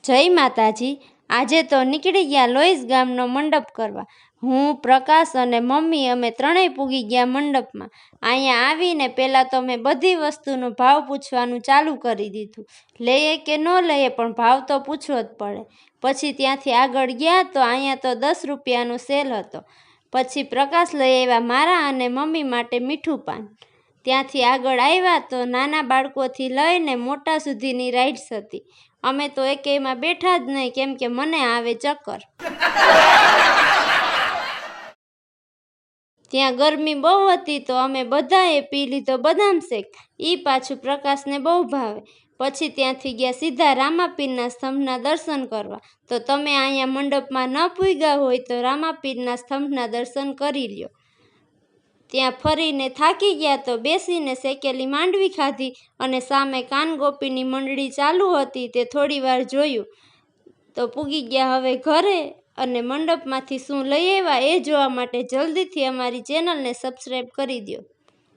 જય માતાજી। આજે તો નીકળી ગયા લોહીસ ગામનો મંડપ કરવા। હું, પ્રકાશ અને મમ્મી અમે ત્રણેય પૂગી ગયા મંડપમાં। અહીંયા આવીને પહેલાં તો મેં બધી વસ્તુનો ભાવ પૂછવાનું ચાલુ કરી દીધું। લઈએ કે ન લઈએ પણ ભાવ તો પૂછવો જ પડે। પછી ત્યાંથી આગળ ગયા તો અહીંયા તો 10 રૂપિયાનો સેલ હતો। પછી પ્રકાશ લઈ આવ્યા મારા અને મમ્મી માટે મીઠું પાન। ત્યાંથી આગળ આવ્યા તો નાના બાળકોથી લઈને મોટા સુધીની રાઇડ્સ હતી। અમે તો એકેયમાં બેઠા જ નહીં, કેમ કે મને આવે ચક્કર। ત્યાં ગરમી બહુ હતી તો અમે બધાએ પી લીધો બદામ શેક। એ પાછું પ્રકાશને બહુ ભાવે। પછી ત્યાંથી ગયા સીધા રામાપીરના સ્તંભના દર્શન કરવા। તો તમે અહીંયા મંડપમાં ન પૂગ્યા હોય તો રામાપીરના સ્તંભના દર્શન કરી લ્યો। ત્યાં ફરીને થાકી ગયા તો બેસીને શેકેલી માંડવી ખાધી અને સામે કાનગોપીની મંડળી ચાલુ હતી તે થોડી વાર જોયું। તો પૂગી ગયા હવે ઘરે અને મંડપમાંથી શું લઈ આવ્યા એ જોવા માટે જલ્દીથી અમારી ચેનલને સબસ્ક્રાઈબ કરી દો।